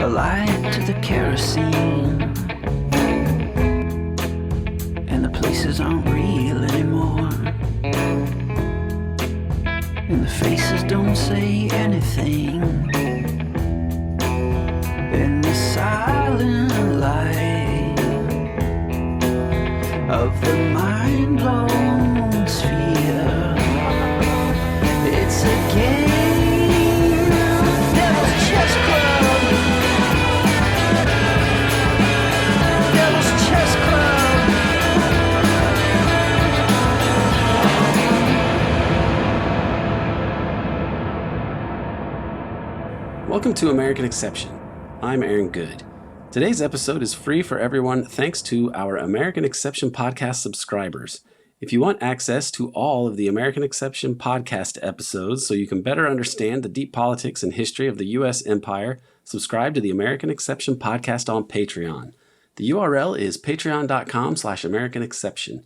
a light to the kerosene, and the places aren't real anymore, and the faces don't say anything, in the silent light of the mind-blown sphere. It's a game, Devil's Chess Club, Devil's Chess Club. Welcome to American Exception. I'm Aaron Good. Today's episode is free for everyone thanks to our American Exception podcast subscribers. If you want access to all of the American Exception podcast episodes so you can better understand the deep politics and history of the U.S. empire, subscribe to the American Exception podcast on Patreon. The URL is patreon.com/American Exception.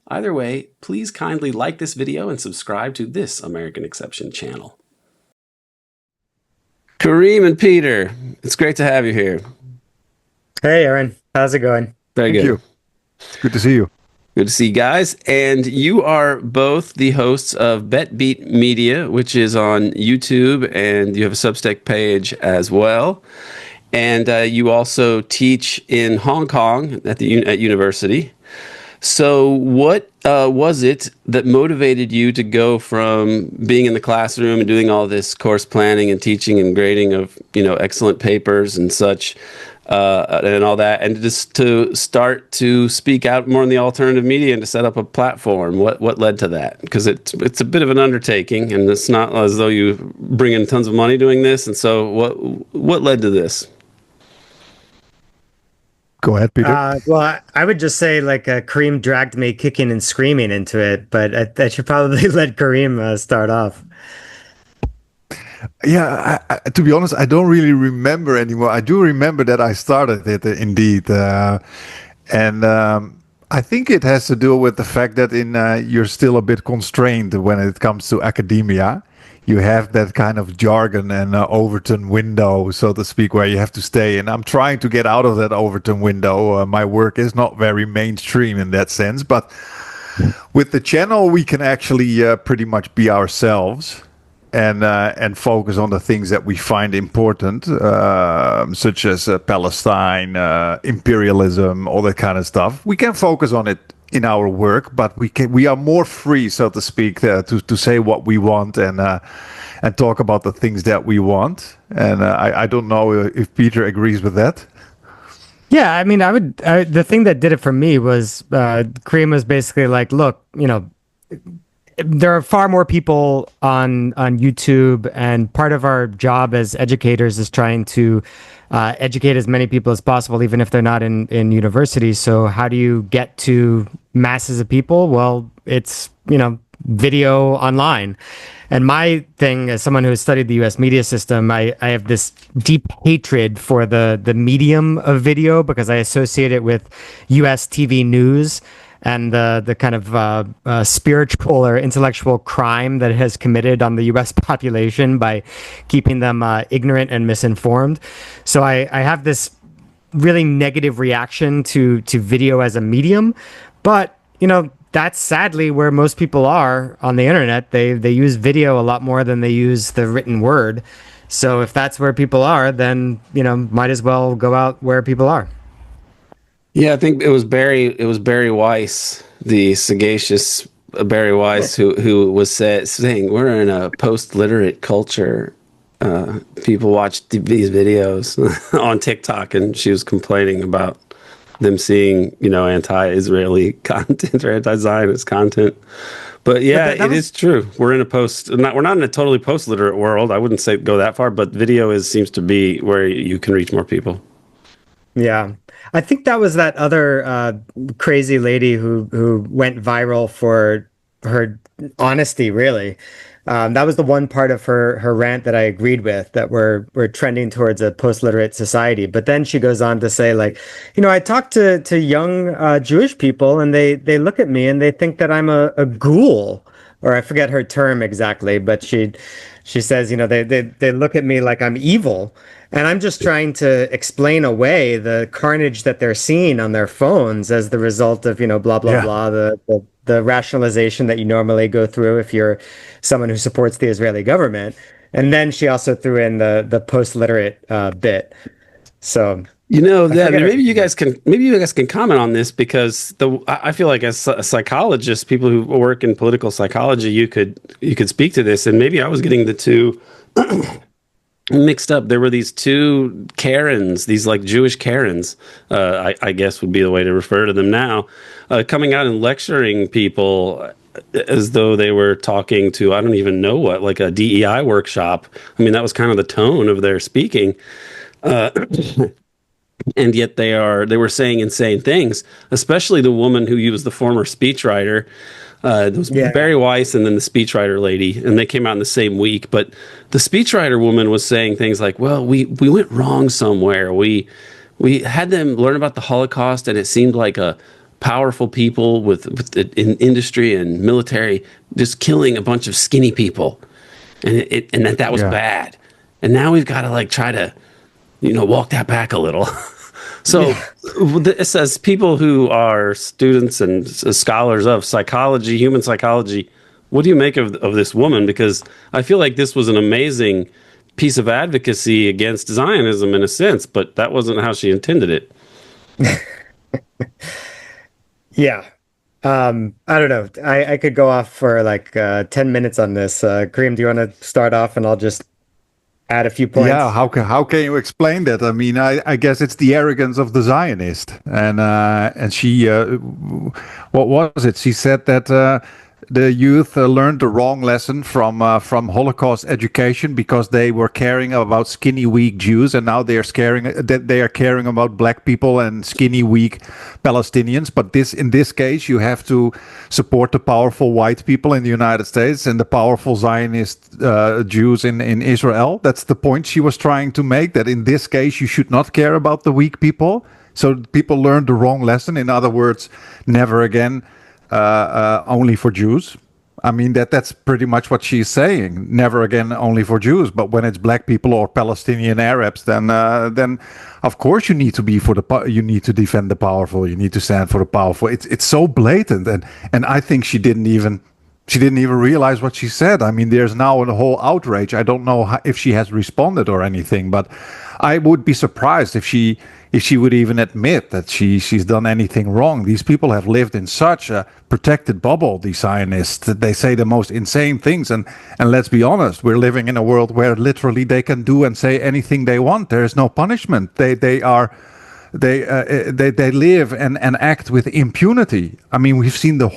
Either way, please kindly like this video and subscribe to this American Exception channel. Karim and Peter, it's great to have you here. Hey, Aaron. How's it going? Very good. Thank you. It's good to see you. Good to see you guys. And you are both the hosts of BettBeat Media, which is on YouTube, and you have a Substack page as well. And you also teach in Hong Kong at university. So what was it that motivated you to go from being in the classroom and doing all this course planning and teaching and grading of, excellent papers and such, and all that, and just to start to speak out more in the alternative media and to set up a platform? What led to that? Because it's a bit of an undertaking, and it's not as though you bring in tons of money doing this. And so what led to this? Go ahead, Peter. Well, I would just say Karim dragged me kicking and screaming into it, but I should probably let Karim start off. Yeah, to be honest, I don't really remember anymore. I do remember that I started it indeed. And I think it has to do with the fact that you're still a bit constrained when it comes to academia. You have that kind of jargon and Overton window, so to speak, where you have to stay. And I'm trying to get out of that Overton window. My work is not very mainstream in that sense. But with the channel, we can actually pretty much be ourselves and focus on the things that we find important, such as Palestine, imperialism, all that kind of stuff. We can focus on it in our work, but we are more free, so to speak, to say what we want and talk about the things that we want. And I don't know if Peter agrees with that. Yeah, I mean, the thing that did it for me was Karim was basically like, look, there are far more people on YouTube, and part of our job as educators is trying to educate as many people as possible, even if they're not in university. So how do you get to masses of people? Well, it's, video online. And my thing, as someone who has studied the US media system, I have this deep hatred for the medium of video because I associate it with US TV news and the kind of spiritual or intellectual crime that it has committed on the U.S. population by keeping them ignorant and misinformed. So I have this really negative reaction to video as a medium. But, that's sadly where most people are on the internet. They use video a lot more than they use the written word. So if that's where people are, then, might as well go out where people are. Yeah, I think it was Barry Weiss, the sagacious Barry Weiss, who was saying we're in a post-literate culture. People watch these videos on TikTok, and she was complaining about them seeing, anti-Israeli content or anti-Zionist content. But yeah, it is true. We're not in a totally post-literate world. I wouldn't say go that far, but video seems to be where you can reach more people. Yeah. I think that was that other crazy lady who went viral for her honesty, really. That was the one part of her rant that I agreed with, that we're trending towards a post-literate society. But then she goes on to say, I talk to young Jewish people, and they look at me and they think that I'm a ghoul. or I forget her term exactly, but she says, you know, they look at me like I'm evil, and I'm just trying to explain away the carnage that they're seeing on their phones as the result of, you know, blah blah Yeah. blah, the rationalization that you normally go through if you're someone who supports the Israeli government. And then she also threw in the post-literate bit. So You know, I that forget her name. maybe you guys can comment on this, because I feel like as a psychologist, people who work in political psychology, you could speak to this, and maybe I was getting the two mixed up. There were these two Karens, these like Jewish Karens, I guess would be the way to refer to them now, coming out and lecturing people as though they were talking to, I don't even know what, like a DEI workshop. I mean, that was kind of the tone of their speaking. Uh, and yet they were saying insane things, especially the woman who was the former speechwriter. It was Yeah. Barry Weiss and then the speechwriter lady, and they came out in the same week. But the speechwriter woman was saying things like, "Well, we went wrong somewhere. We had them learn about the Holocaust, and it seemed like a powerful people in industry and military just killing a bunch of skinny people, and that was Yeah. bad. And now we've got to like try to, you know, walk that back a little." So it says people who are students and scholars of psychology, human psychology, what do you make of this woman? Because I feel like this was an amazing piece of advocacy against Zionism in a sense, but that wasn't how she intended it. Yeah. I don't know. I could go off for like 10 minutes on this. Kareem, do you want to start off and I'll just add a few points? Yeah, how can you explain that? I mean, I guess it's the arrogance of the Zionist, and she, what was it? She said that the youth learned the wrong lesson from Holocaust education because they were caring about skinny, weak Jews, and now they are caring about black people and skinny, weak Palestinians. But in this case, you have to support the powerful white people in the United States and the powerful Zionist Jews in Israel. That's the point she was trying to make. That in this case, you should not care about the weak people. So people learned the wrong lesson. In other words, never again. Only for Jews. I mean that's pretty much what she's saying. Never again, only for Jews. But when it's black people or Palestinian Arabs, then of course you need to be you need to defend the powerful. You need to stand for the powerful. It's so blatant, and I think she didn't even realize what she said. I mean, there's now a whole outrage. I don't know if she has responded or anything, but I would be surprised if she would even admit that she's done anything wrong. These people have lived in such a protected bubble, these Zionists, that they say the most insane things. And let's be honest, we're living in a world where literally they can do and say anything they want. There is no punishment. They live and act with impunity. I mean, we've seen the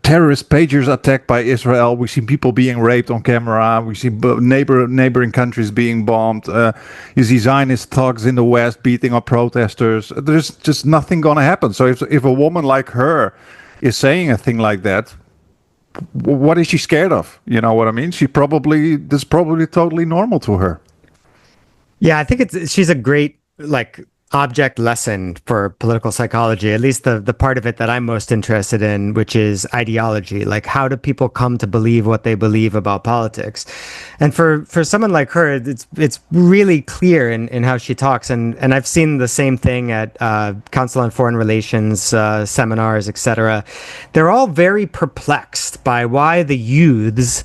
terrorist pagers attacked by Israel. We've seen people being raped on camera. We see neighboring countries being bombed. You see Zionist thugs in the West beating up protesters. There's just nothing going to happen. So if a woman like her is saying a thing like that, what is she scared of? You know what I mean? This is probably totally normal to her. Yeah, I think she's a great like object lesson for political psychology, at least the part of it that I'm most interested in, which is ideology. Like, how do people come to believe what they believe about politics? And for someone like her, it's really clear in how she talks. And I've seen the same thing at Council on Foreign Relations seminars, etc. They're all very perplexed by why the youths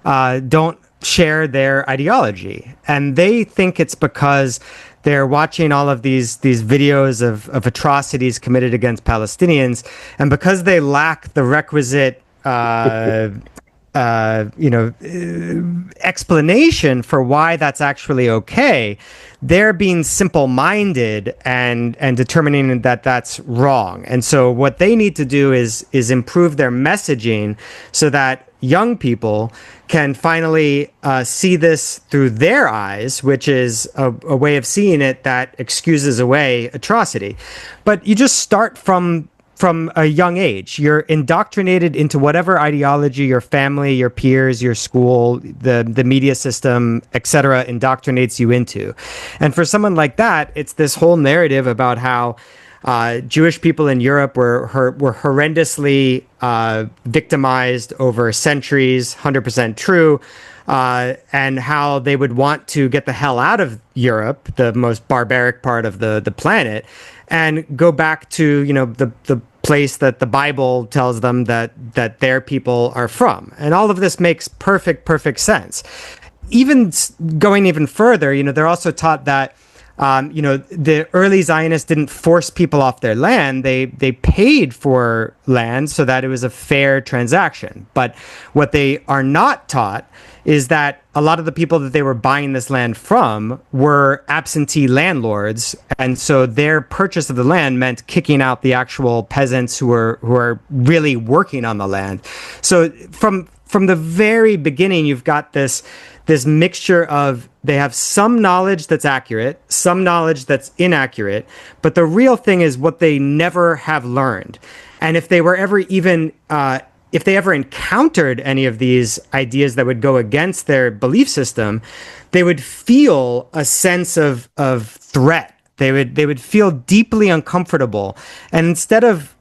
don't share their ideology, and they think it's because they're watching all of these videos of atrocities committed against Palestinians, and because they lack the requisite explanation for why that's actually okay, they're being simple-minded and determining that that's wrong. And so what they need to do is improve their messaging so that young people can finally see this through their eyes, which is a way of seeing it that excuses away atrocity. But you just start from a young age. You're indoctrinated into whatever ideology your family, your peers, your school, the media system, etc., indoctrinates you into. And for someone like that, it's this whole narrative about how Jewish people in Europe were horrendously victimized over centuries, 100% true, and how they would want to get the hell out of Europe, the most barbaric part of the planet, and go back to, the place that the Bible tells them that their people are from. And all of this makes perfect sense. Even going even further, they're also taught that the early Zionists didn't force people off their land. They paid for land so that it was a fair transaction. But what they are not taught is that a lot of the people that they were buying this land from were absentee landlords, and so their purchase of the land meant kicking out the actual peasants who are really working on the land. So from the very beginning, you've got this mixture of, they have some knowledge that's accurate, some knowledge that's inaccurate, but the real thing is what they never have learned. And if they were ever if they ever encountered any of these ideas that would go against their belief system, they would feel a sense of threat. They would feel deeply uncomfortable. And instead of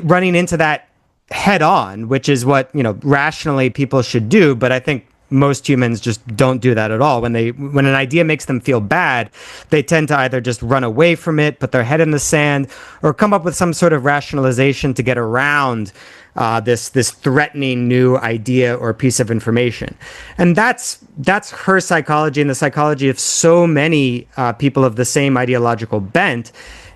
running into that head on, which is what, rationally people should do, but I think most humans just don't do that at all. When an idea makes them feel bad, they tend to either just run away from it, put their head in the sand, or come up with some sort of rationalization to get around this threatening new idea or piece of information. And that's her psychology and the psychology of so many people of the same ideological bent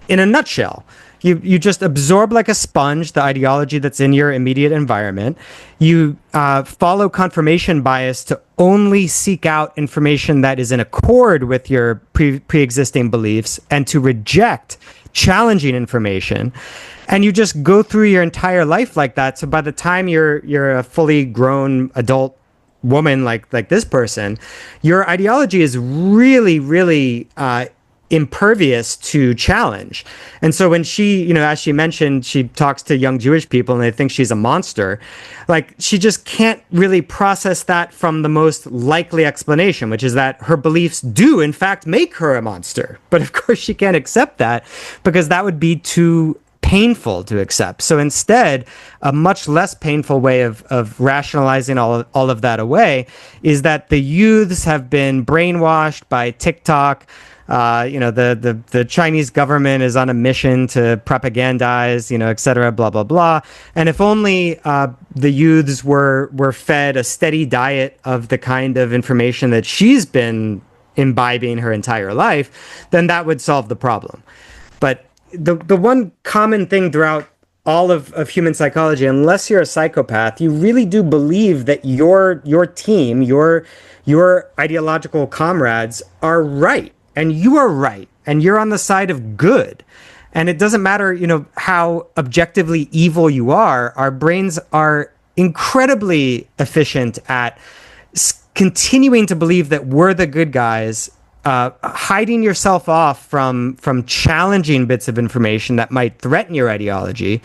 in a nutshell. You just absorb like a sponge the ideology that's in your immediate environment. You follow confirmation bias to only seek out information that is in accord with your pre-existing beliefs and to reject challenging information. And you just go through your entire life like that. So by the time you're a fully grown adult woman like this person, your ideology is really, really impervious to challenge. And so when she, as she mentioned, she talks to young Jewish people and they think she's a monster, like she just can't really process that from the most likely explanation, which is that her beliefs do in fact make her a monster. But of course she can't accept that because that would be too painful to accept. So instead, a much less painful way of rationalizing all of that away is that the youths have been brainwashed by TikTok. The Chinese government is on a mission to propagandize, et cetera, blah, blah, blah. And if only the youths were fed a steady diet of the kind of information that she's been imbibing her entire life, then that would solve the problem. But the one common thing throughout all of human psychology, unless you're a psychopath, you really do believe that your team, your ideological comrades are right. And you are right, and you're on the side of good. And it doesn't matter, how objectively evil you are. Our brains are incredibly efficient at continuing to believe that we're the good guys, hiding yourself off from challenging bits of information that might threaten your ideology,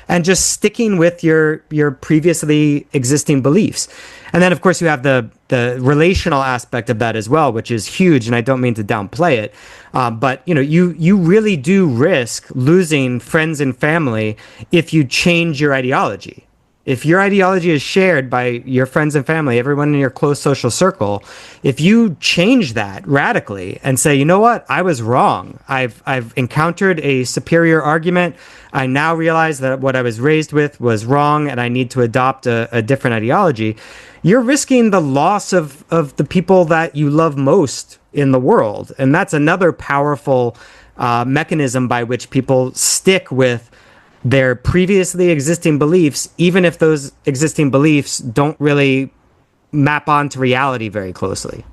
and just sticking with your previously existing beliefs. And then, of course, you have the relational aspect of that as well, which is huge, and I don't mean to downplay it. But, you really do risk losing friends and family if you change your ideology. If your ideology is shared by your friends and family, everyone in your close social circle, if you change that radically and say, you know what, I was wrong. I've encountered a superior argument. I now realize that what I was raised with was wrong and I need to adopt a different ideology. You're risking the loss of the people that you love most in the world. And that's another powerful mechanism by which people stick with their previously existing beliefs, even if those existing beliefs don't really map onto reality very closely.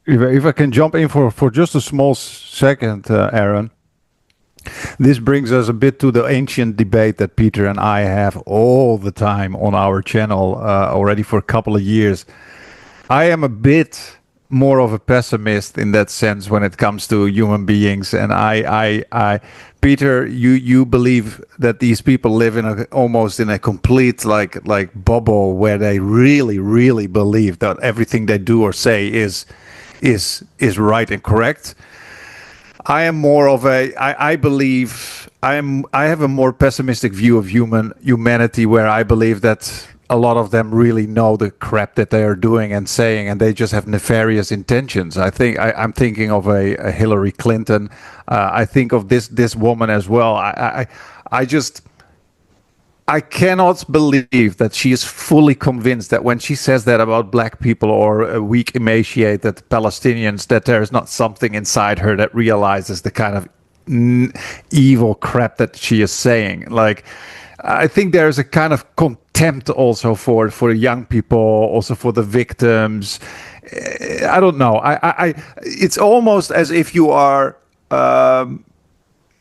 If I can jump in for just a small second, Aaron, this brings us a bit to the ancient debate that Peter and I have all the time on our channel already for a couple of years. I am a bit more of a pessimist in that sense when it comes to human beings, and I Peter, you believe that these people live almost in a complete like bubble where they really believe that everything they do or say is right and correct. I am more of I believe I have a more pessimistic view of humanity, where I believe that a lot of them really know the crap that they are doing and saying, and they just have nefarious intentions. I'm thinking of a Hillary Clinton. I think of this woman as well. I just I cannot believe that she is fully convinced that when she says that about black people or weak, emaciated Palestinians, that there is not something inside her that realizes the kind of evil crap that she is saying. Like, I think there is a kind of contempt also for the young people, also for the victims. I don't know. It's almost as if you are.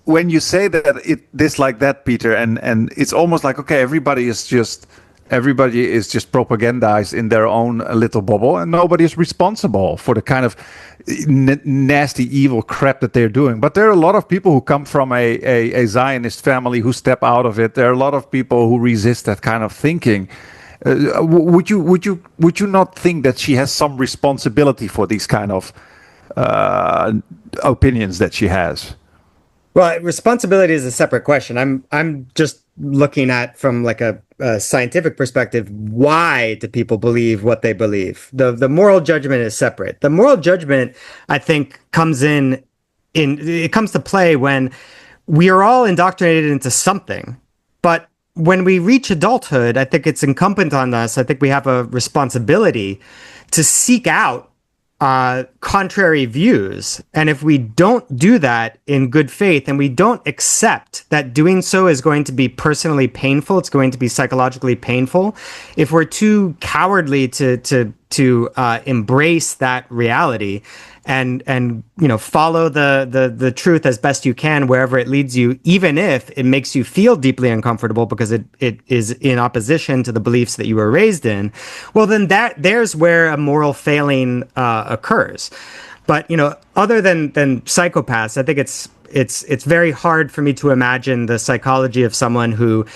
When you say that this like that, Peter, and it's almost like, okay, everybody is just propagandized in their own little bubble, and nobody is responsible for the kind of nasty, evil crap that they're doing. But there are a lot of people who come from a Zionist family who step out of it. There are a lot of people who resist that kind of thinking. Would you not think that she has some responsibility for these kind of opinions that she has? Well, responsibility is a separate question. I'm just looking at from like a scientific perspective. Why do people believe what they believe? The moral judgment is separate. The moral judgment, I think, comes to play when we are all indoctrinated into something. But when we reach adulthood, I think it's incumbent on us. I think we have a responsibility to seek out contrary views. And if we don't do that in good faith, and we don't accept that doing so is going to be personally painful, it's going to be psychologically painful, if we're too cowardly to embrace that reality and follow the truth as best you can wherever it leads you, even if it makes you feel deeply uncomfortable because it is in opposition to the beliefs that you were raised in, well, then there's where a moral failing occurs. But other than psychopaths, I think it's very hard for me to imagine the psychology of someone who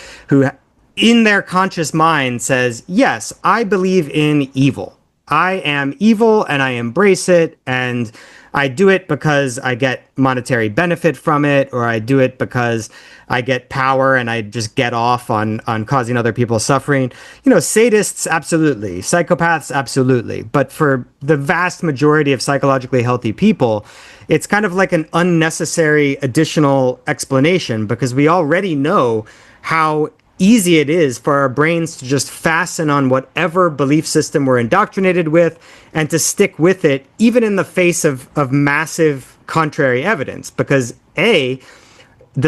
in their conscious mind says, yes, I believe in evil. I am evil and I embrace it, and I do it because I get monetary benefit from it, or I do it because I get power and I just get off on causing other people suffering. Sadists, absolutely. Psychopaths, absolutely. But for the vast majority of psychologically healthy people, it's kind of like an unnecessary additional explanation, because we already know how easy it is for our brains to just fasten on whatever belief system we're indoctrinated with and to stick with it, even in the face of massive contrary evidence. Because the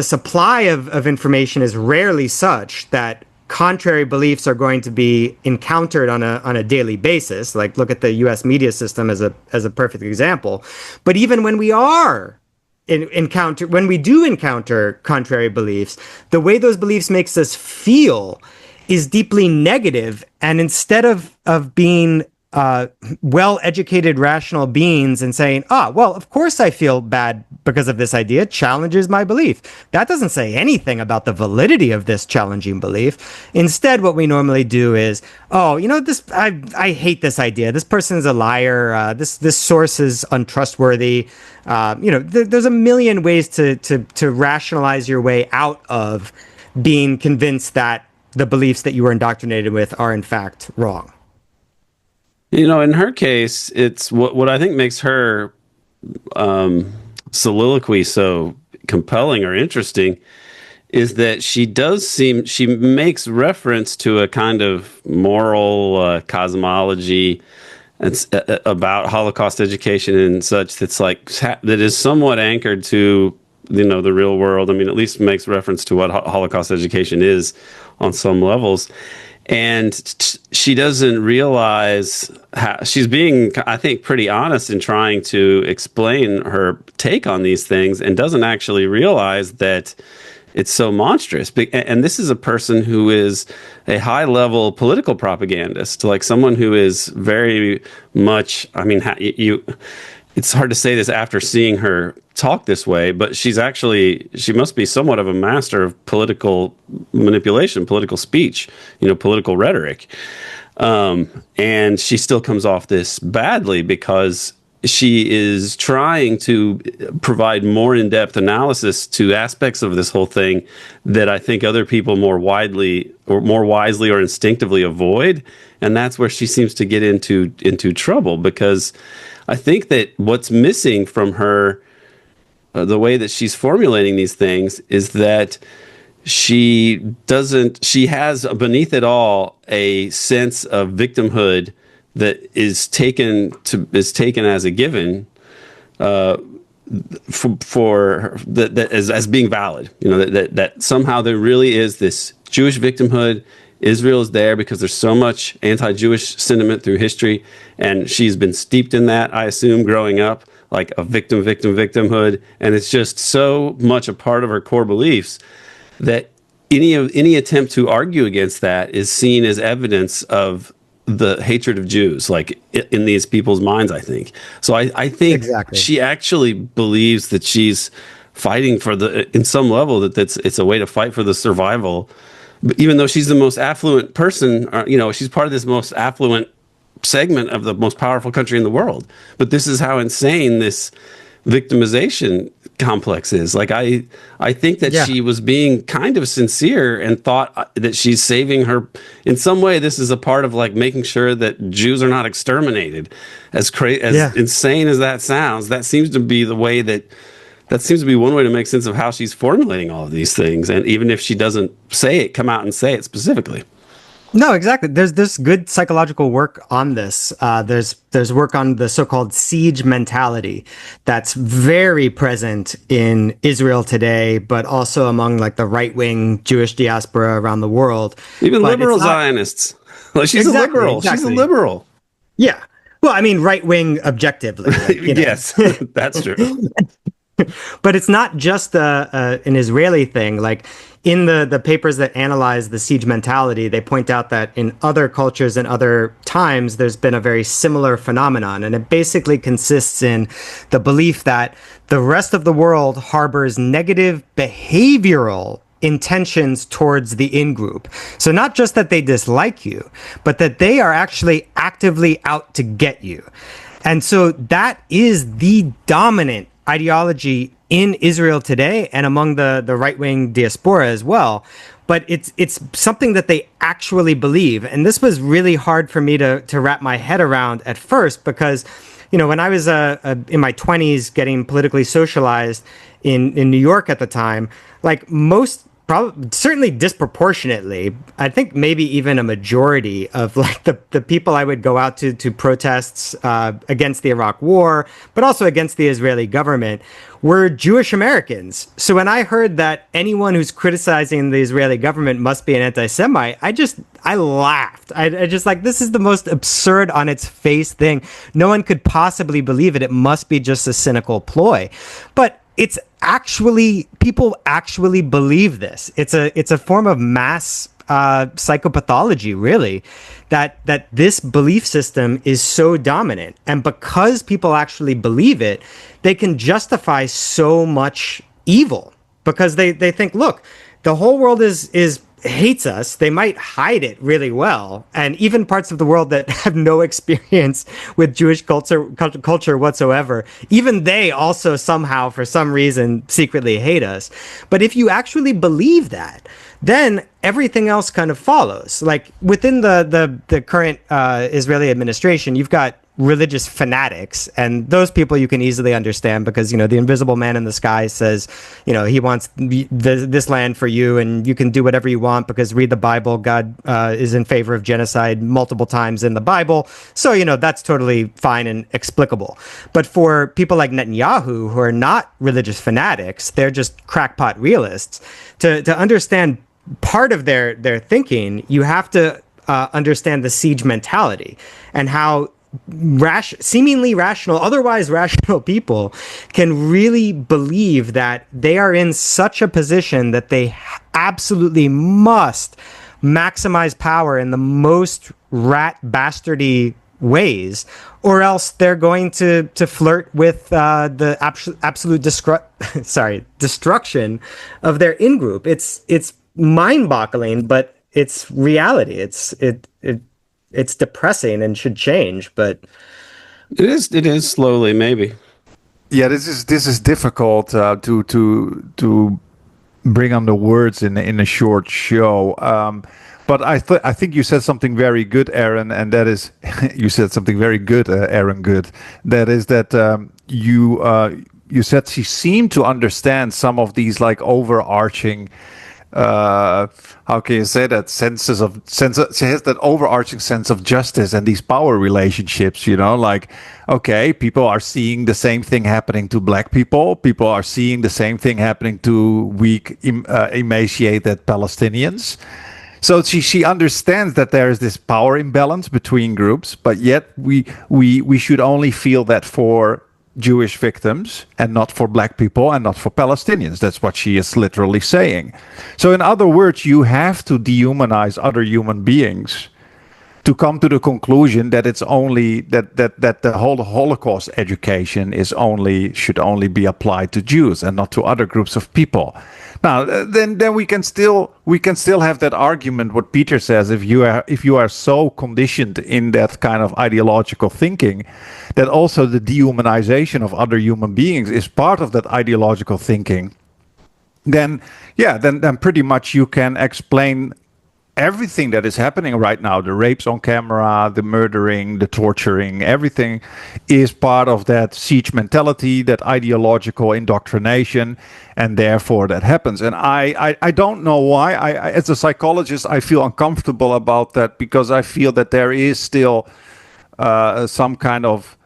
supply of information is rarely such that contrary beliefs are going to be encountered on a daily basis. Like, look at the US media system as a perfect example. But even when we do encounter contrary beliefs, the way those beliefs makes us feel is deeply negative. And instead of being well-educated, rational beings and saying, well, of course I feel bad because of this idea, challenges my belief. That doesn't say anything about the validity of this challenging belief. Instead, what we normally do is, I hate this idea. This person is a liar. This source is untrustworthy. There's a million ways to rationalize your way out of being convinced that the beliefs that you were indoctrinated with are in fact wrong. In her case, it's what I think makes her soliloquy so compelling or interesting is that she makes reference to a kind of moral cosmology about Holocaust education and such that is somewhat anchored to the real world. I mean, at least makes reference to what Holocaust education is on some levels. And she doesn't realize how she's being, I think, pretty honest in trying to explain her take on these things, and doesn't actually realize that it's so monstrous. And this is a person who is a high-level political propagandist, like someone who is very much, I mean, it's hard to say this after seeing her talk this way, but she must be somewhat of a master of political manipulation, political speech, political rhetoric. And she still comes off this badly because she is trying to provide more in-depth analysis to aspects of this whole thing that I think other people more wisely or instinctively avoid, and that's where she seems to get into trouble, because I think that what's missing from her, the way that she's formulating these things, is that she has beneath it all a sense of victimhood that is taken as a given for that as being valid. That somehow there really is this Jewish victimhood. Israel is there because there's so much anti-Jewish sentiment through history, and she's been steeped in that, I assume, growing up, like a victimhood, and it's just so much a part of her core beliefs that any attempt to argue against that is seen as evidence of the hatred of Jews, like in these people's minds, I think. So I think Exactly. she actually believes that she's fighting for in some level, it's a way to fight for the survival. But even though she's the most affluent person, she's part of this most affluent segment of the most powerful country in the world. But this is how insane this victimization complex is. Like, I think that she was being kind of sincere and thought that she's saving her in some way. This is a part of like making sure that Jews are not exterminated. As insane as that sounds, that seems to be the way that seems to be one way to make sense of how she's formulating all of these things. And even if she doesn't come out and say it specifically. No, exactly. There's good psychological work on this. There's work on the so-called siege mentality that's very present in Israel today, but also among like the right-wing Jewish diaspora around the world. Even liberal Zionists. Like, she's a liberal. Exactly. She's a liberal. Yeah. Well, I mean, right-wing objectively. Like, yes, that's true. But it's not just an Israeli thing. Like, in the papers that analyze the siege mentality, they point out that in other cultures and other times, there's been a very similar phenomenon. And it basically consists in the belief that the rest of the world harbors negative behavioral intentions towards the in-group. So not just that they dislike you, but that they are actually actively out to get you. And so that is the dominant ideology in Israel today and among the right-wing diaspora as well. But it's something that they actually believe. And this was really hard for me to wrap my head around at first, because, when I was in my 20s getting politically socialized in New York at the time, like certainly disproportionately, I think maybe even a majority of like the people I would go out to protests against the Iraq War, but also against the Israeli government, were Jewish Americans. So when I heard that anyone who's criticizing the Israeli government must be an anti-Semite, I laughed. I just like, this is the most absurd on its face thing. No one could possibly believe it. It must be just a cynical ploy. But it's actually, people actually believe this. It's a form of mass psychopathology, really, that this belief system is so dominant. And because people actually believe it, they can justify so much evil, because they think, look, the whole world hates us. They might hide it really well. And even parts of the world that have no experience with Jewish culture whatsoever, even they also somehow, for some reason, secretly hate us. But if you actually believe that, then everything else kind of follows. Like, within the current Israeli administration, you've got religious fanatics, and those people you can easily understand, because the invisible man in the sky says he wants this land for you, and you can do whatever you want, because read the Bible, God is in favor of genocide multiple times in the Bible, so that's totally fine and explicable. But for people like Netanyahu, who are not religious fanatics, they're just crackpot realists, to understand part of their thinking, you have to understand the siege mentality, and how seemingly rational, otherwise rational people can really believe that they are in such a position that they absolutely must maximize power in the most rat bastardy ways, or else they're going to flirt with the absolute destruction of their in-group. It's mind-boggling, but it's reality. It's depressing and should change, but It is slowly, maybe. Yeah, this is difficult to bring on the words in a short show. But I think you said something very good, Aaron, and that is you said something very good, Aaron. Good. That is that you said she seemed to understand some of these like overarching. How can you say that she has that overarching sense of justice and these power relationships, like, okay, people are seeing the same thing happening to black people are seeing the same thing happening to weak emaciated Palestinians. So she understands that there is this power imbalance between groups, but yet we should only feel that for Jewish victims and not for black people and not for Palestinians. That's what she is literally saying. So in other words, you have to dehumanize other human beings to come to the conclusion that it's only that the whole Holocaust education should only be applied to Jews and not to other groups of people. Now, then we can still have that argument. What Peter says, if you are so conditioned in that kind of ideological thinking, that also the dehumanization of other human beings is part of that ideological thinking. Then pretty much you can explain everything that is happening right now, the rapes on camera, the murdering, the torturing, everything is part of that siege mentality, that ideological indoctrination, and therefore that happens. And I don't know why. As a psychologist, I feel uncomfortable about that because I feel that there is still some kind of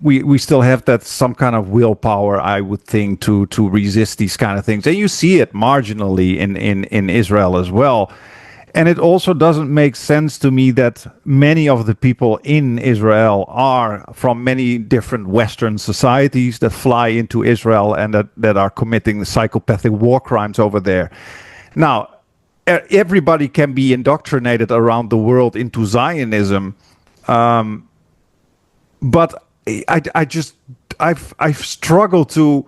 we still have that some kind of willpower, I would think, to resist these kind of things. And you see it marginally in Israel as well. And it also doesn't make sense to me that many of the people in Israel are from many different Western societies that fly into Israel and that are committing psychopathic war crimes over there. Now, everybody can be indoctrinated around the world into Zionism, but I've struggled to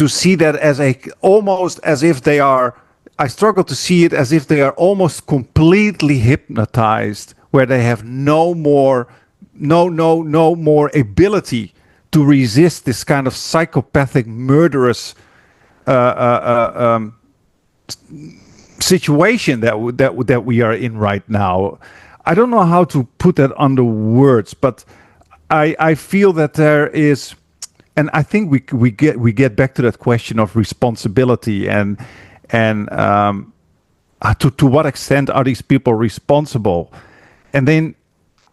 see that as almost as if they are. I struggle to see it as if they are almost completely hypnotized, where they have no more ability to resist this kind of psychopathic, murderous situation that we are in right now. I don't know how to put that under words, but I feel that there is, and I think we get back to that question of responsibility and to what extent are these people responsible? And then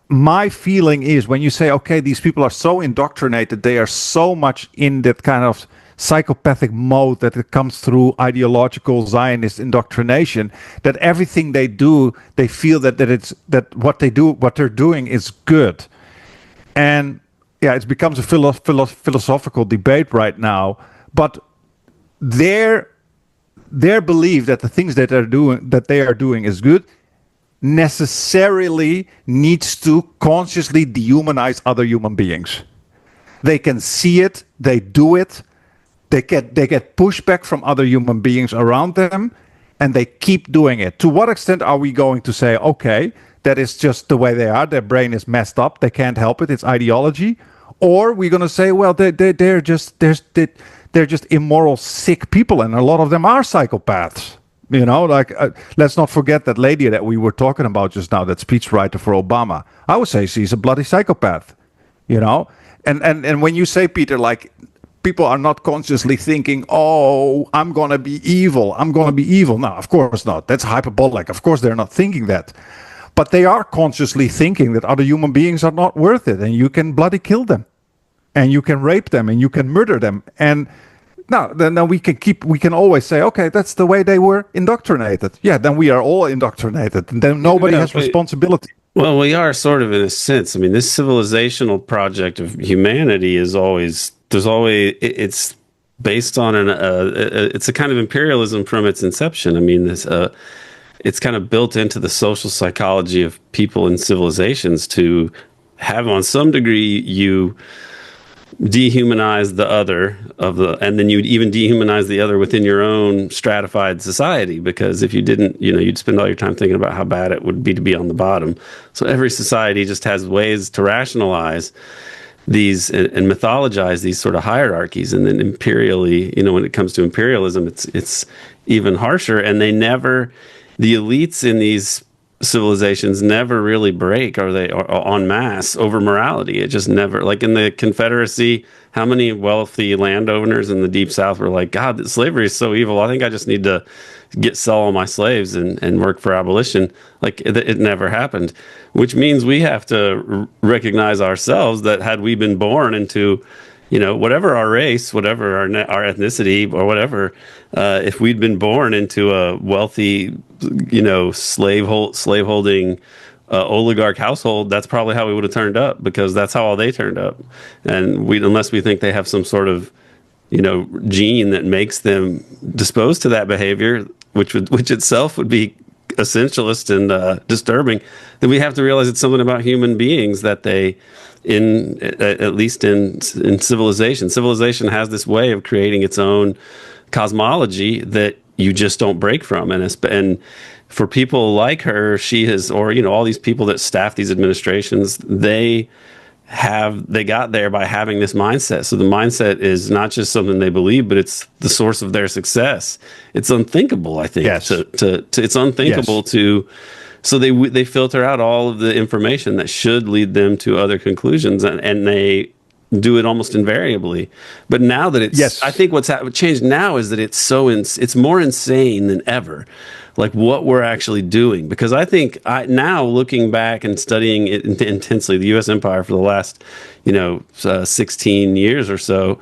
my feeling is when you say, okay, these people are so indoctrinated, they are so much in that kind of psychopathic mode that it comes through ideological Zionist indoctrination, that everything they do, they feel that what they're doing is good. And yeah, it becomes a philosophical debate right now. But their belief that the things that they are doing is good necessarily needs to consciously dehumanize other human beings. They can see it, they do it, they get pushback from other human beings around them, and they keep doing it. To what extent are we going to say, okay, that is just the way they are, their brain is messed up, they can't help it, it's ideology? Or we're going to say, well, they're just immoral, sick people, and a lot of them are psychopaths. Let's not forget that lady that we were talking about just now, that speechwriter for Obama. I would say she's a bloody psychopath, And when you say, Peter, like, people are not consciously thinking, oh, I'm going to be evil. No, of course not. That's hyperbolic. Of course they're not thinking that. But they are consciously thinking that other human beings are not worth it, and you can bloody kill them, and you can rape them, and you can murder them. And now we can always say, okay, that's the way they were indoctrinated. Yeah, then we are all indoctrinated, and then nobody has responsibility. Well, we are sort of, in a sense. I mean, this civilizational project of humanity is it's based on it's a kind of imperialism from its inception. I mean, it's kind of built into the social psychology of people and civilizations to have, on some degree, you dehumanize the other and then you'd even dehumanize the other within your own stratified society, because if you didn't, you'd spend all your time thinking about how bad it would be to be on the bottom. So every society just has ways to rationalize these and mythologize these sort of hierarchies. And then imperially, when it comes to imperialism, it's even harsher. And the elites in these civilizations never really break, or they are en masse over morality. It just never, like in the Confederacy, how many wealthy landowners in the Deep South were like, God, slavery is so evil, I think I just need to sell all my slaves and work for abolition. Like it never happened, which means we have to recognize ourselves that had we been born into, whatever our race, whatever our ethnicity or whatever, if we'd been born into a wealthy, slaveholding oligarch household, that's probably how we would have turned up, because that's how all they turned up. And unless we think they have some sort of, gene that makes them disposed to that behavior, which itself would be essentialist and disturbing, then we have to realize it's something about human beings that they, at least in civilization has this way of creating its own cosmology that you just don't break from. And for people like her, she has, or all these people that staff these administrations, they got there by having this mindset. So the mindset is not just something they believe, but it's the source of their success. It's unthinkable, I think. Yes. It's unthinkable Yes. to. So they filter out all of the information that should lead them to other conclusions, and they do it almost invariably. But now that Yes. I think what's changed now is that it's more insane than ever, like what we're actually doing. Because I think now looking back and studying it intensely, the U.S. empire for the last, 16 years or so,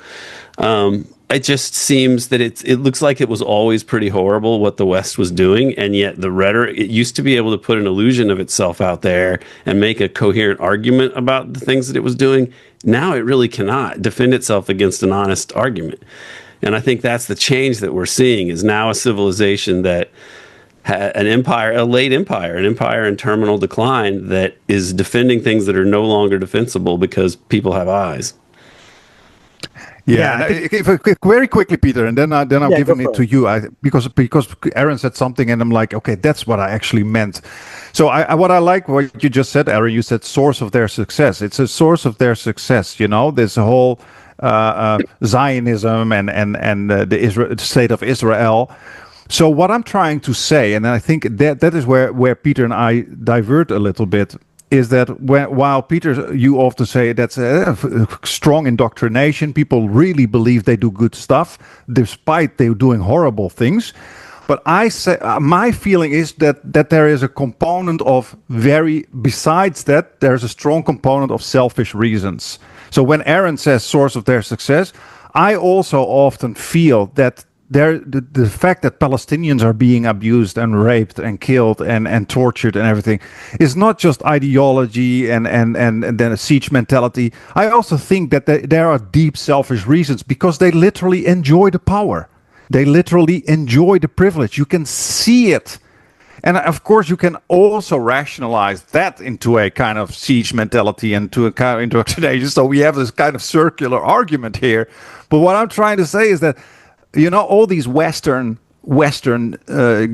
it just seems that it looks like it was always pretty horrible what the West was doing, and yet the rhetoric, it used to be able to put an illusion of itself out there and make a coherent argument about the things that it was doing. Now it really cannot defend itself against an honest argument. And I think that's the change that we're seeing, is now a civilization that an empire, a late empire, an empire in terminal decline, that is defending things that are no longer defensible because people have eyes. Yeah, very quickly, Peter, and then I'm giving it to you. Because Aaron said something, and I'm like, okay, that's what I actually meant. So what I like what you just said, Aaron. You said source of their success. It's a source of their success. This whole Zionism and the state of Israel. So what I'm trying to say, and I think that is where Peter and I divert a little bit, is that while Peter, you often say that's a strong indoctrination, people really believe they do good stuff despite they doing horrible things. But I say my feeling is that there is a component of besides that, there's a strong component of selfish reasons. So when Aaron says source of their success, I also often feel that the fact that Palestinians are being abused and raped and killed and tortured and everything is not just ideology and then a siege mentality. I also think that there are deep selfish reasons, because they literally enjoy the power. They literally enjoy the privilege. You can see it. And of course, you can also rationalize that into a kind of siege mentality and to a kind of indoctrination. So we have this kind of circular argument here. But what I'm trying to say is that, all these Western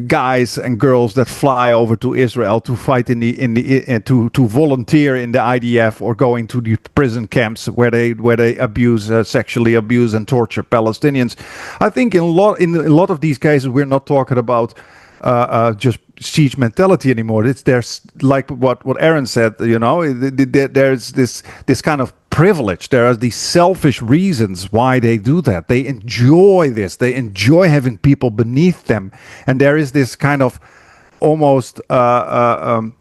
guys and girls that fly over to Israel to fight to volunteer in the IDF or going to the prison camps where they sexually abuse and torture Palestinians. I think in a lot of these cases we're not talking about just siege mentality anymore. There's like what Aaron said. There's this kind of privilege. There are these selfish reasons why they do that. They enjoy this. They enjoy having people beneath them, and there is this kind of almost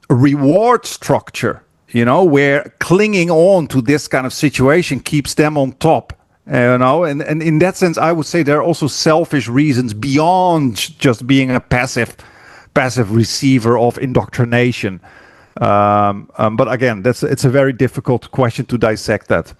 reward structure. Where clinging on to this kind of situation keeps them on top. And in that sense, I would say there are also selfish reasons beyond just being a passive receiver of indoctrination. But again, it's a very difficult question to dissect that.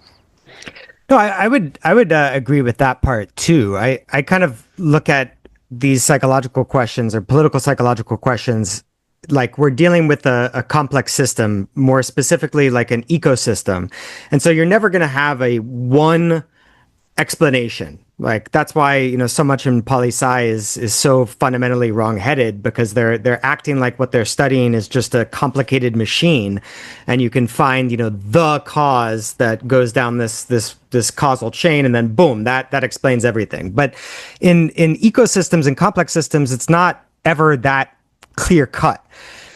No, I would agree with that part too. I kind of look at these psychological questions or political psychological questions like we're dealing with a complex system, more specifically like an ecosystem. And so you're never going to have a one explanation. Like that's why, so much in poli-sci is so fundamentally wrong-headed, because they're acting like what they're studying is just a complicated machine, and you can find, the cause that goes down this causal chain, and then boom, that explains everything. But in ecosystems and complex systems, it's not ever that clear cut.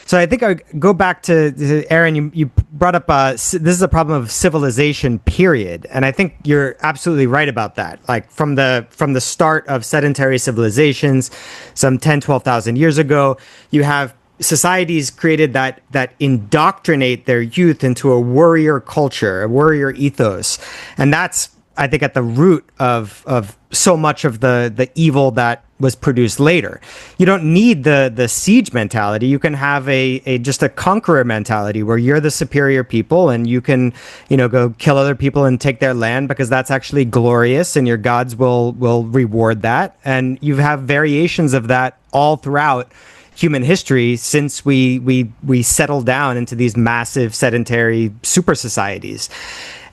So I think I go back to Aaron. You brought up this is a problem of civilization, period, and I think you're absolutely right about that. Like from the start of sedentary civilizations, some 10, 12,000 years ago, you have societies created that indoctrinate their youth into a warrior culture, a warrior ethos, and that's, I think, at the root of so much of the evil that was produced later. You don't need the siege mentality. You can have a just a conqueror mentality where you're the superior people and you can, go kill other people and take their land because that's actually glorious, and your gods will reward that. And you have variations of that all throughout human history since we settled down into these massive sedentary super societies.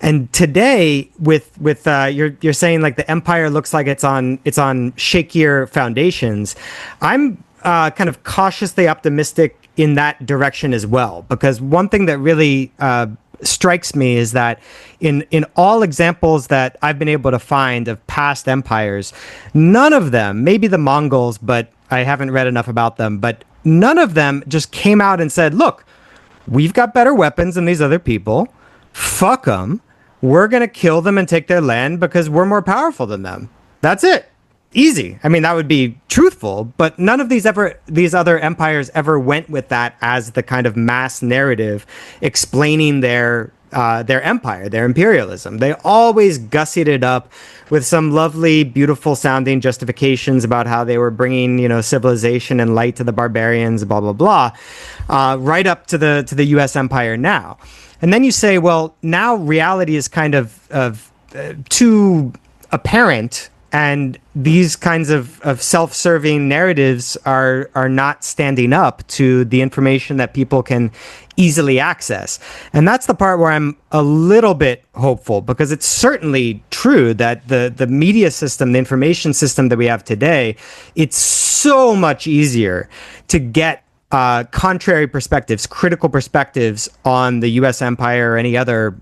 And today, with you're saying like the empire looks like it's on shakier foundations. I'm kind of cautiously optimistic in that direction as well, because one thing that really strikes me is that in all examples that I've been able to find of past empires, none of them, maybe the Mongols, but I haven't read enough about them, but none of them just came out and said, "Look, we've got better weapons than these other people. Fuck them. We're going to kill them and take their land because we're more powerful than them." That's it. Easy. I mean, that would be truthful, but none of these other empires ever went with that as the kind of mass narrative explaining their empire, their imperialism. They always gussied it up with some lovely, beautiful sounding justifications about how they were bringing, civilization and light to the barbarians, blah, blah, blah, right up to the U.S. empire now. And then you say, well, now reality is kind of too apparent, and these kinds of self-serving narratives are not standing up to the information that people can easily access. And that's the part where I'm a little bit hopeful, because it's certainly true that the media system, the information system that we have today, it's so much easier to get contrary perspectives, critical perspectives on the U.S. empire or any other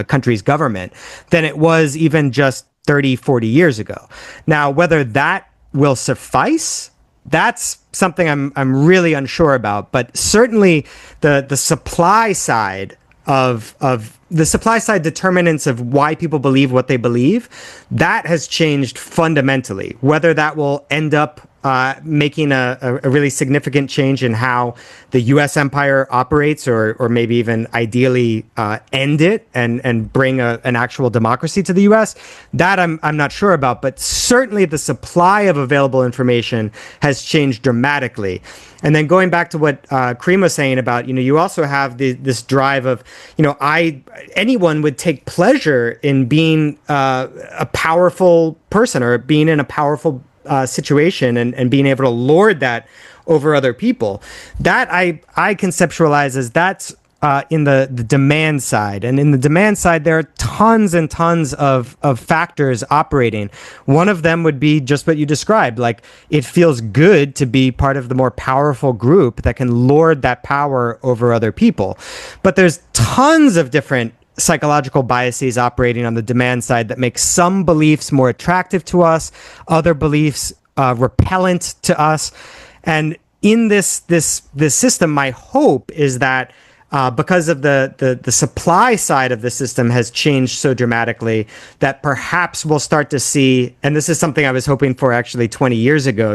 country's government than it was even just 30, 40 years ago. Now, whether that will suffice, that's something I'm really unsure about. But certainly the supply side of the supply side determinants of why people believe what they believe, that has changed fundamentally. Whether that will end up making a really significant change in how the U.S. empire operates, or maybe even ideally end it and bring an actual democracy to the U.S., that I'm not sure about. But certainly the supply of available information has changed dramatically. And then going back to what Karim was saying about, you also have this drive of, anyone would take pleasure in being a powerful person, or being in a powerful situation and being able to lord that over other people. That I conceptualize as that's in the demand side. And in the demand side, there are tons and tons of factors operating. One of them would be just what you described. Like, it feels good to be part of the more powerful group that can lord that power over other people. But there's tons of different psychological biases operating on the demand side that make some beliefs more attractive to us, other beliefs repellent to us. And in this system, my hope is that because of the supply side of the system has changed so dramatically, that perhaps we'll start to see, and this is something I was hoping for actually 20 years ago,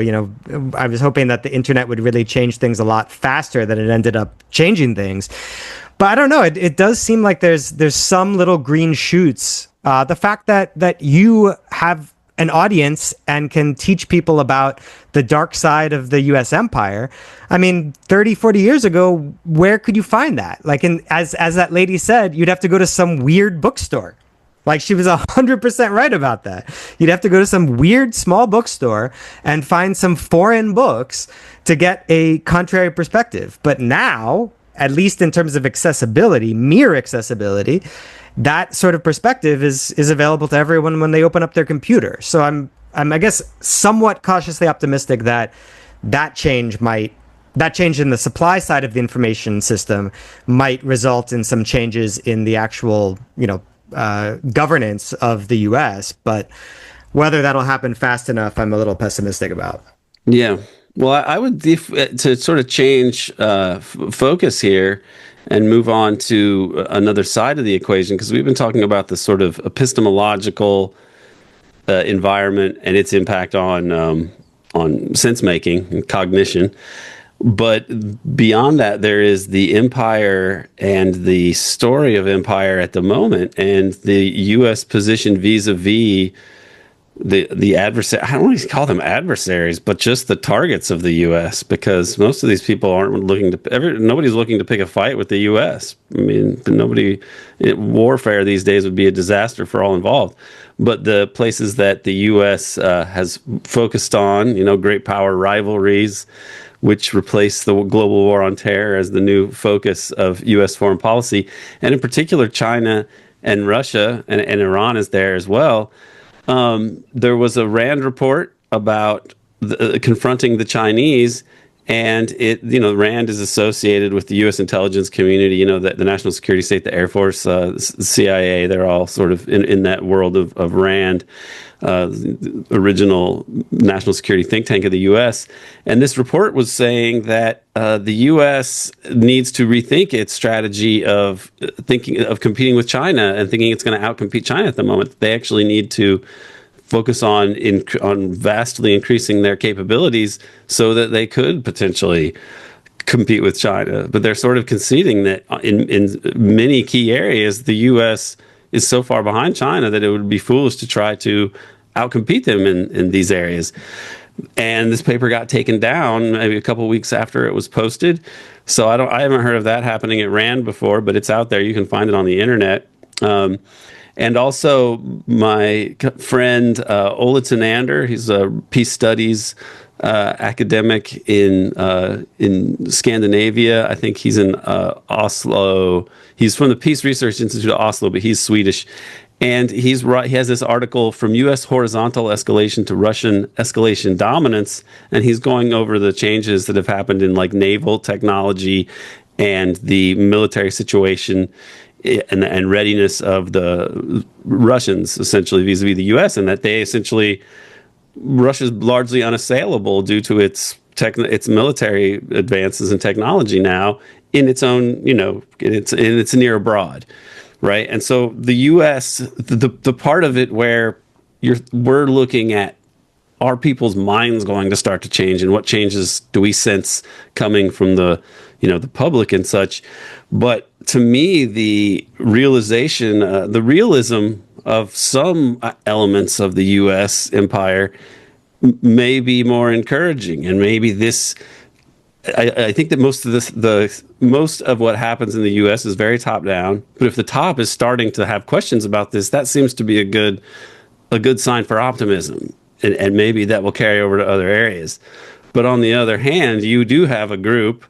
I was hoping that the internet would really change things a lot faster than it ended up changing things. But I don't know. It does seem like there's some little green shoots. The fact that you have an audience and can teach people about the dark side of the U.S. empire. I mean, 30, 40 years ago, where could you find that? Like, as that lady said, you'd have to go to some weird bookstore. Like she was 100% right about that. You'd have to go to some weird small bookstore and find some foreign books to get a contrary perspective. But now, at least in terms of accessibility, mere accessibility, that sort of perspective is available to everyone when they open up their computer. So I'm I guess somewhat cautiously optimistic that that change in the supply side of the information system might result in some changes in the actual, governance of the U.S. But whether that'll happen fast enough, I'm a little pessimistic about. Yeah. Well, I would to sort of change focus here and move on to another side of the equation, because we've been talking about the sort of epistemological environment and its impact on sense making and cognition. But beyond that, there is the empire and the story of empire at the moment, and the U.S. position vis-a-vis the adversary. I don't want to call them adversaries, but just the targets of the U.S. Because most of these people aren't nobody's looking to pick a fight with the U.S. I mean, warfare these days would be a disaster for all involved. But the places that the U.S. Has focused on, great power rivalries, which replaced the global war on terror as the new focus of U.S. foreign policy, and in particular China and Russia and Iran is there as well. There was a RAND report about confronting the Chinese, and RAND is associated with the U.S. intelligence community, the national security state, the Air Force, the CIA, they're all sort of in that world of RAND, original national security think tank of the U.S. And this report was saying that the U.S. needs to rethink its strategy of competing with China and thinking it's going to outcompete China at the moment. They actually need to focus on vastly increasing their capabilities so that they could potentially compete with China. But they're sort of conceding that in many key areas, the U.S. is so far behind China that it would be foolish to try to outcompete them in these areas. And this paper got taken down maybe a couple of weeks after it was posted. So I haven't heard of that happening at RAND before, but it's out there. You can find it on the internet. And also my friend Ola Tanander, he's a peace studies academic in Scandinavia. I think he's in Oslo. He's from the Peace Research Institute of Oslo, but he's Swedish. And he has this article from U.S. horizontal escalation to Russian escalation dominance, and he's going over the changes that have happened in like naval technology and the military situation and readiness of the Russians, essentially vis-a-vis the U.S., and that Russia's largely unassailable due to its military advances in technology now in its own, in its near abroad, right? And so the U.S., the part of it where we're looking at, are people's minds going to start to change, and what changes do we sense coming from the public and such? But to me, the realization, the realism of some elements of the U.S. empire may be more encouraging, and maybe this. I think that most of what happens in the U.S. is very top down. But if the top is starting to have questions about this, that seems to be a good sign for optimism, and maybe that will carry over to other areas. But on the other hand, you do have a group,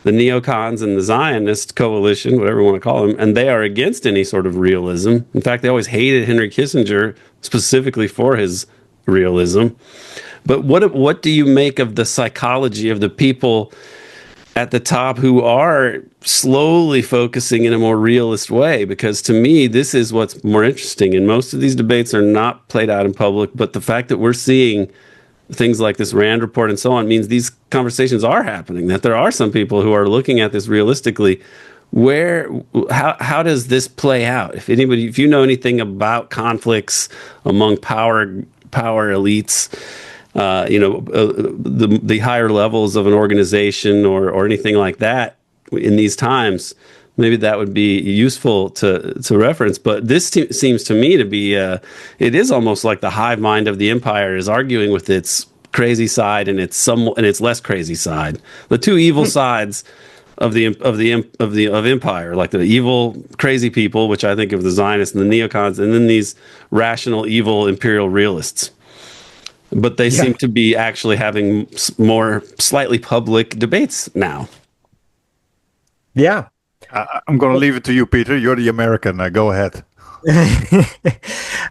the neocons and the Zionist coalition, whatever you want to call them, and they are against any sort of realism. In fact, they always hated Henry Kissinger specifically for his realism. But what do you make of the psychology of the people at the top who are slowly focusing in a more realist way? Because to me, this is what's more interesting. And most of these debates are not played out in public, but the fact that we're seeing things like this RAND report and so on means these conversations are happening, that there are some people who are looking at this realistically. How does this play out? If you know anything about conflicts among power elites, the higher levels of an organization or anything like that in these times, maybe that would be useful to reference. But this seems to me to be, it is almost like the hive mind of the empire is arguing with its crazy side and its less crazy side. The two evil sides of empire, like the evil, crazy people, which I think of the Zionists and the neocons, and then these rational, evil imperial realists. But they seem to be actually having more slightly public debates now. Yeah. I'm going to leave it to you, Peter. You're the American. Go ahead.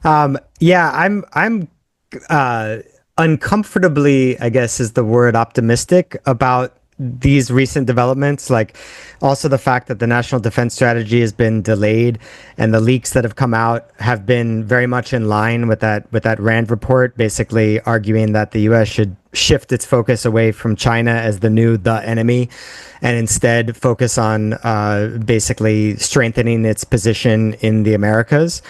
I'm uncomfortably, I guess is the word, optimistic about these recent developments, like also the fact that the national defense strategy has been delayed and the leaks that have come out have been very much in line with that Rand report, basically arguing that the US should shift its focus away from China as the enemy and instead focus on basically strengthening its position in the Americas.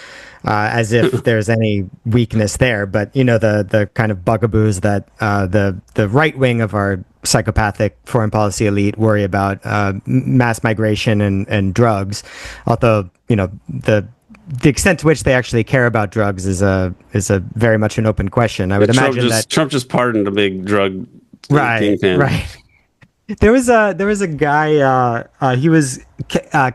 As if there's any weakness there, but the kind of bugaboos that the right wing of our psychopathic foreign policy elite worry about, mass migration and drugs. Although the extent to which they actually care about drugs is a very much an open question. I would imagine that Trump just pardoned a big drug kingpin. Right. There was a guy. He was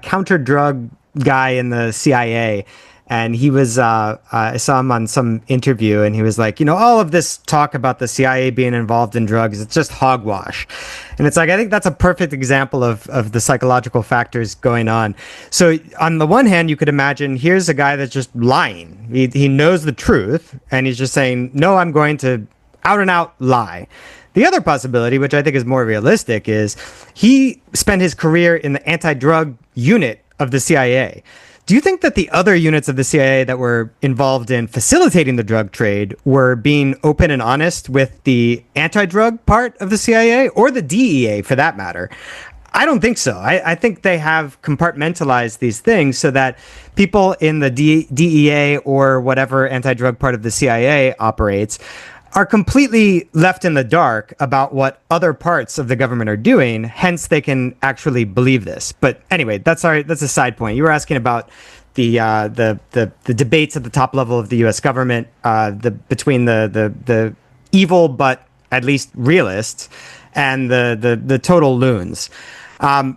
counter drug guy in the CIA. And he was, I saw him on some interview and he was like, all of this talk about the CIA being involved in drugs, it's just hogwash. And it's like, I think that's a perfect example of the psychological factors going on. So on the one hand, you could imagine here's a guy that's just lying. He knows the truth and he's just saying, no, I'm going to out and out lie. The other possibility, which I think is more realistic, is he spent his career in the anti-drug unit of the CIA. Do you think that the other units of the CIA that were involved in facilitating the drug trade were being open and honest with the anti-drug part of the CIA or the DEA for that matter? I don't think so. I think they have compartmentalized these things so that people in the DEA or whatever anti-drug part of the CIA operates are completely left in the dark about what other parts of the government are doing. Hence, they can actually believe this. But anyway, that's a side point. You were asking about the debates at the top level of the U.S. government, between the evil but at least realists and the total loons. I'm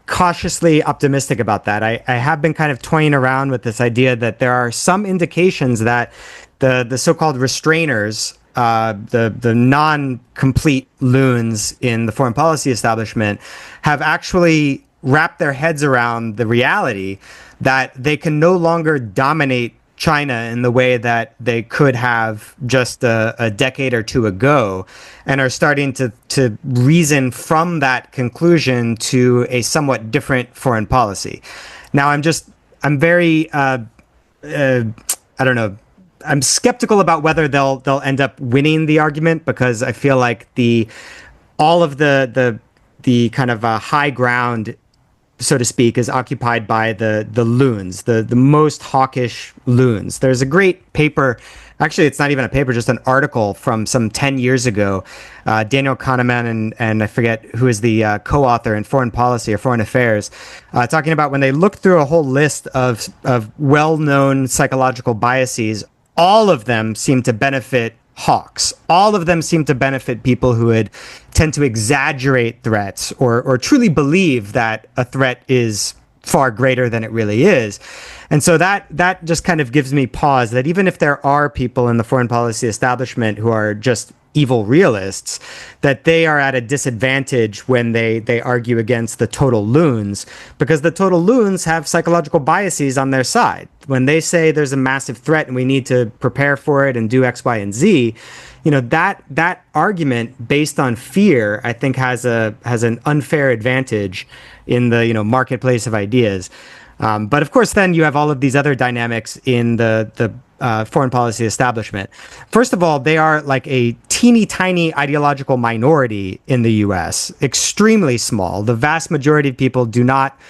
cautiously optimistic about that. I have been kind of toying around with this idea that there are some indications that the so-called restrainers, the non-complete loons in the foreign policy establishment, have actually wrapped their heads around the reality that they can no longer dominate China in the way that they could have just a decade or two ago, and are starting to reason from that conclusion to a somewhat different foreign policy. Now, I'm very, I don't know, I'm skeptical about whether they'll end up winning the argument, because I feel like all of the kind of high ground, so to speak, is occupied by the loons, the most hawkish loons. There's a great paper, actually it's not even a paper, just an article from some 10 years ago. Daniel Kahneman and I forget who is the co-author in Foreign Policy or Foreign Affairs, talking about when they looked through a whole list of well-known psychological biases, all of them seem to benefit hawks. All of them seem to benefit people who would tend to exaggerate threats or truly believe that a threat is far greater than it really is. And so that just kind of gives me pause that even if there are people in the foreign policy establishment who are just evil realists, that they are at a disadvantage when they argue against the total loons, because the total loons have psychological biases on their side. When they say there's a massive threat and we need to prepare for it and do X, Y, and Z, that argument based on fear, I think has an unfair advantage in the marketplace of ideas. But of course, then you have all of these other dynamics in the foreign policy establishment. First of all, they are like a teeny tiny ideological minority in the U.S., extremely small. The vast majority of people do not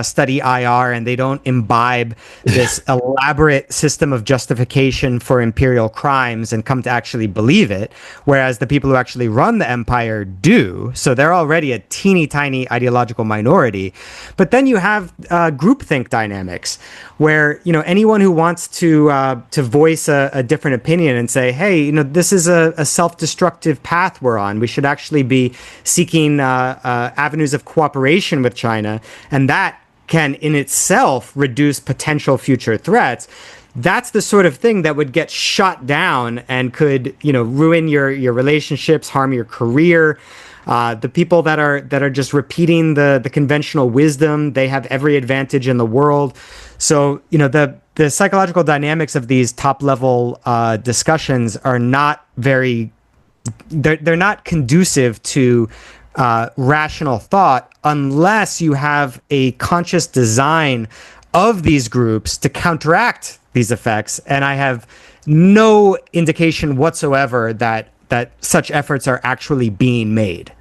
study IR and they don't imbibe this elaborate system of justification for imperial crimes and come to actually believe it, whereas the people who actually run the empire do. So they're already a teeny tiny ideological minority. But then you have groupthink dynamics, where anyone who wants to voice a different opinion and say, hey, this is a self-destructive path we're on. We should actually be seeking avenues of cooperation with China, and that can in itself reduce potential future threats. That's the sort of thing that would get shut down and could ruin your relationships, harm your career. The people that are just repeating the conventional wisdom, they have every advantage in the world. So the psychological dynamics of these top level discussions are not very. They're not conducive to rational thought unless you have a conscious design of these groups to counteract these effects. And I have no indication whatsoever that such efforts are actually being made.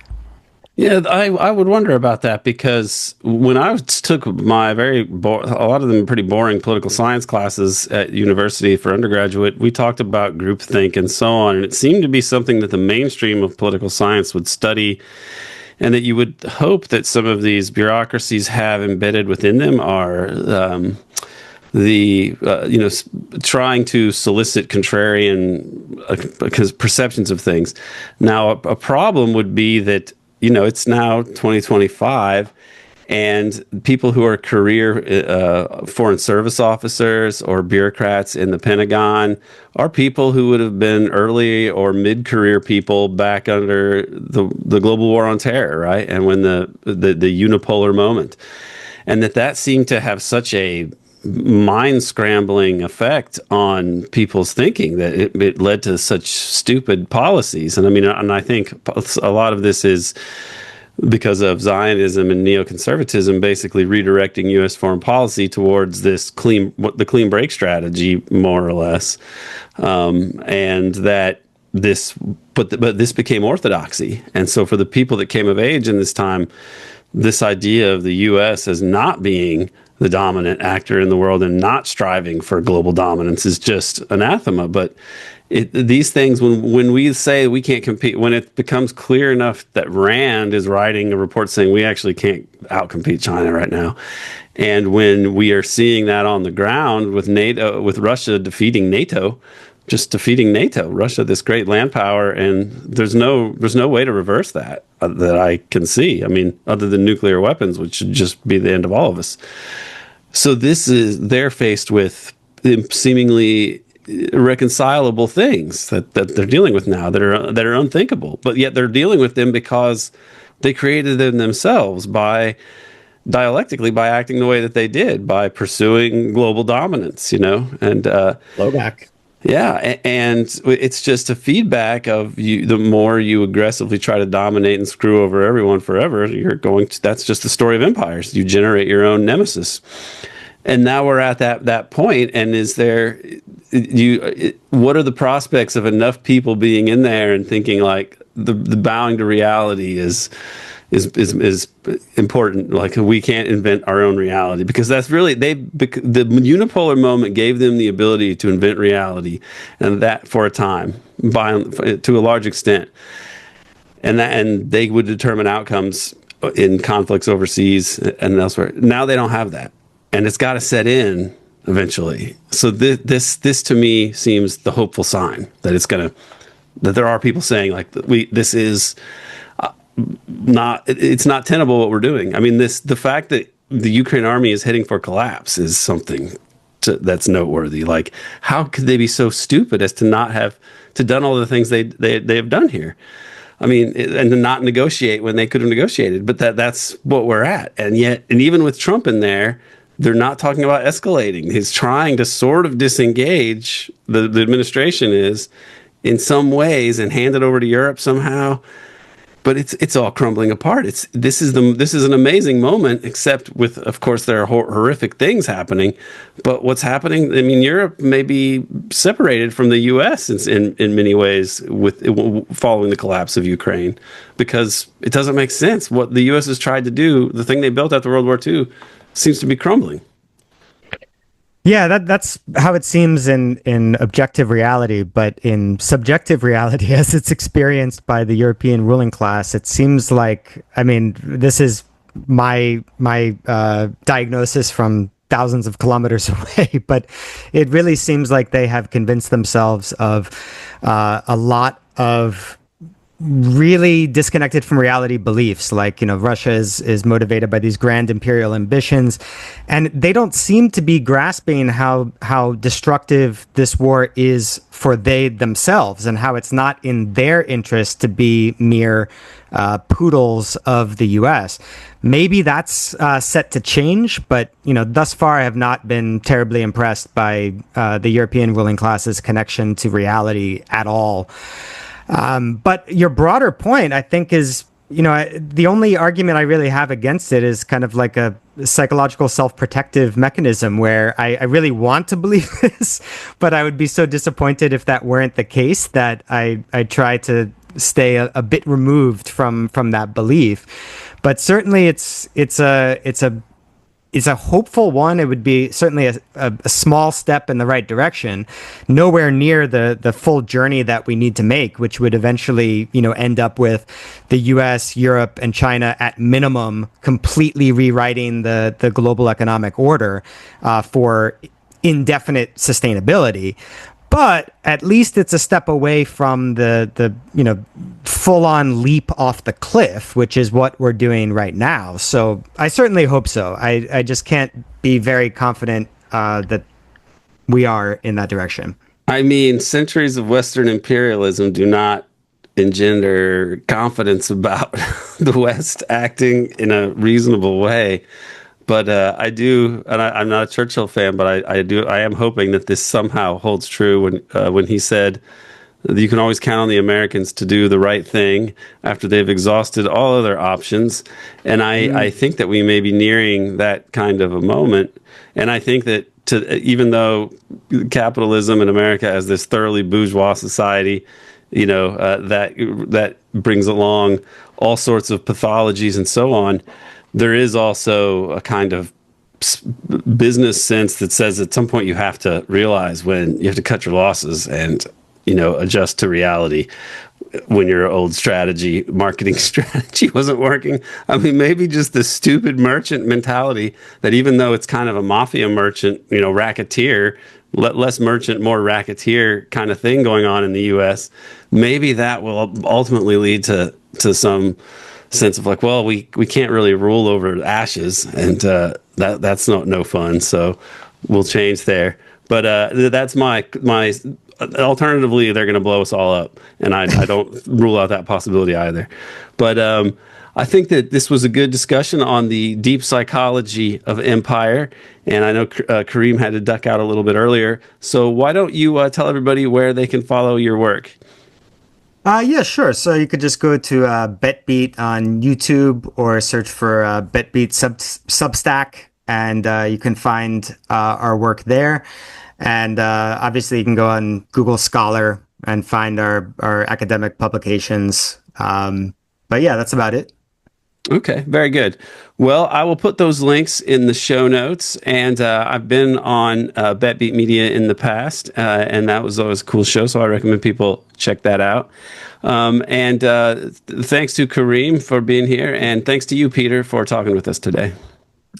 Yeah, I would wonder about that, because when I took my a lot of them pretty boring political science classes at university for undergraduate, we talked about groupthink and so on, and it seemed to be something that the mainstream of political science would study, and that you would hope that some of these bureaucracies have embedded within them are trying to solicit contrarian perceptions of things. Now, a problem would be that it's now 2025, and people who are career foreign service officers or bureaucrats in the Pentagon are people who would have been early or mid-career people back under the global war on terror, right? And when the unipolar moment, and that seemed to have such a mind-scrambling effect on people's thinking that it led to such stupid policies. And I think a lot of this is because of Zionism and neoconservatism basically redirecting U.S. foreign policy towards the clean break strategy, more or less, and that this became orthodoxy. And so for the people that came of age in this time, this idea of the U.S. as not being the dominant actor in the world and not striving for global dominance is just anathema. But these things, when we say we can't compete, when it becomes clear enough that Rand is writing a report saying we actually can't outcompete China right now, and when we are seeing that on the ground with NATO, with Russia defeating NATO, Russia, this great land power, and there's no way to reverse that I can see. Other than nuclear weapons, which should just be the end of all of us. So they're faced with seemingly irreconcilable things that they're dealing with now that are unthinkable, but yet they're dealing with them because they created them themselves dialectically by acting the way that they did, by pursuing global dominance, and Blowback. Yeah, and it's just a feedback of you. The more you aggressively try to dominate and screw over everyone forever, that's just the story of empires. You generate your own nemesis. And now we're at that point, and what are the prospects of enough people being in there and thinking like the bowing to reality is important? Like, we can't invent our own reality, because that's really the unipolar moment gave them the ability to invent reality, and that for a time, to a large extent, and they would determine outcomes in conflicts overseas and elsewhere. Now they don't have that, and it's got to set in eventually. So this to me seems the hopeful sign that there are people saying like this is. It's not tenable what we're doing. The fact that the Ukraine army is heading for collapse is something that's noteworthy. Like, how could they be so stupid as to not have done all the things they have done here? And to not negotiate when they could have negotiated. But that's what we're at. And even with Trump in there, they're not talking about escalating. He's trying to sort of disengage, the administration is, in some ways, and hand it over to Europe somehow. But it's all crumbling apart. This is an amazing moment, except with, of course, there are horrific things happening. But what's happening? Europe may be separated from the U.S. in many ways following the collapse of Ukraine, because it doesn't make sense. What the U.S. has tried to do, the thing they built after World War II, seems to be crumbling. Yeah, that's how it seems in objective reality, but in subjective reality, as it's experienced by the European ruling class, it seems like, I mean, this is my diagnosis from thousands of kilometers away, but it really seems like they have convinced themselves of a lot of really disconnected from reality beliefs, like, you know, Russia is motivated by these grand imperial ambitions, and they don't seem to be grasping how destructive this war is for they themselves, and how it's not in their interest to be mere poodles of the US. Maybe that's set to change, but, you know, thus far I have not been terribly impressed by the European ruling class's connection to reality at all. But your broader point, I think, is, you know, the only argument I really have against it is kind of like a psychological self-protective mechanism where I really want to believe this, but I would be so disappointed if that weren't the case that I try to stay a bit removed from that belief. But certainly it's a hopeful one. It would be certainly a small step in the right direction, nowhere near the full journey that we need to make, which would eventually, you know, end up with the US, Europe, and China at minimum completely rewriting the global economic order for indefinite sustainability. But at least it's a step away from the you know, full-on leap off the cliff, which is what we're doing right now. So I certainly hope so. I just can't be very confident that we are in that direction. I mean, centuries of Western imperialism do not engender confidence about the West acting in a reasonable way. But I do, and I'm not a Churchill fan, but I am hoping that this somehow holds true when he said that you can always count on the Americans to do the right thing after they've exhausted all other options. And I think that we may be nearing that kind of a moment. And I think that even though capitalism in America as this thoroughly bourgeois society, you know, that brings along all sorts of pathologies and so on, there is also a kind of business sense that says at some point you have to realize when you have to cut your losses and, you know, adjust to reality when your old marketing strategy wasn't working. I mean, maybe just the stupid merchant mentality that even though it's kind of a mafia merchant, you know, racketeer, less merchant, more racketeer kind of thing going on in the US, maybe that will ultimately lead to some sense of like, well, we can't really rule over ashes, and that's no fun. So we'll change there. But that's my. Alternatively, they're going to blow us all up, and I don't rule out that possibility either. But I think that this was a good discussion on the deep psychology of empire, and I know Karim had to duck out a little bit earlier. So why don't you tell everybody where they can follow your work? Yeah, sure. So you could just go to BettBeat on YouTube or search for BettBeat Substack, and you can find our work there. And obviously, you can go on Google Scholar and find our academic publications. But yeah, that's about it. Okay, very good. Well, I will put those links in the show notes, and I've been on BettBeat Media in the past, and that was always a cool show, so I recommend people check that out. And thanks to Karim for being here, and thanks to you, Peter, for talking with us today.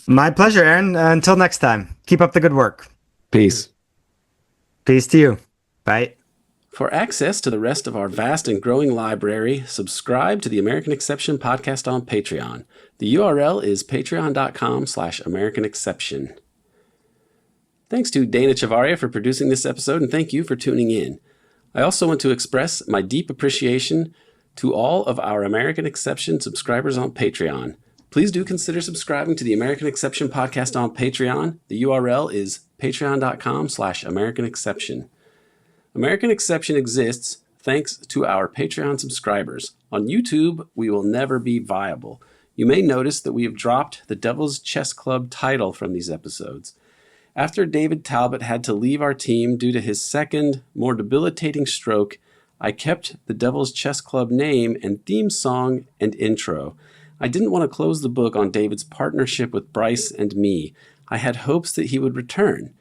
My pleasure, Aaron. Until next time, keep up the good work. Peace. Peace to you. Bye. For access to the rest of our vast and growing library, subscribe to the American Exception podcast on Patreon. The URL is patreon.com/American Exception. Thanks to Dana Chavarria for producing this episode, and thank you for tuning in. I also want to express my deep appreciation to all of our American Exception subscribers on Patreon. Please do consider subscribing to the American Exception podcast on Patreon. The URL is patreon.com/American Exception. American Exception exists thanks to our Patreon subscribers. On YouTube, we will never be viable. You may notice that we have dropped the Devil's Chess Club title from these episodes. After David Talbot had to leave our team due to his second, more debilitating stroke, I kept the Devil's Chess Club name and theme song and intro. I didn't want to close the book on David's partnership with Bryce and me. I had hopes that he would return.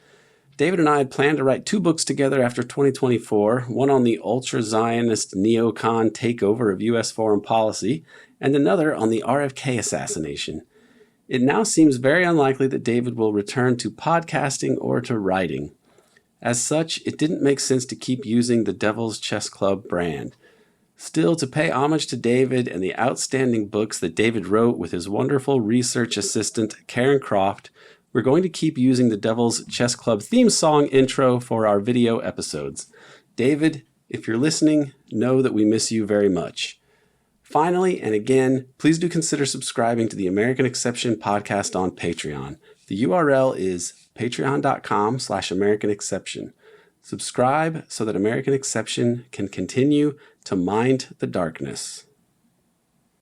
David and I had planned to write 2 books together after 2024, one on the ultra-Zionist neocon takeover of U.S. foreign policy, and another on the RFK assassination. It now seems very unlikely that David will return to podcasting or to writing. As such, it didn't make sense to keep using the Devil's Chess Club brand. Still, to pay homage to David and the outstanding books that David wrote with his wonderful research assistant, Karen Croft, we're going to keep using the Devil's Chess Club theme song intro for our video episodes. David, if you're listening, know that we miss you very much. Finally, and again, please do consider subscribing to the American Exception podcast on Patreon. The URL is patreon.com/American Exception. Subscribe so that American Exception can continue to mind the darkness.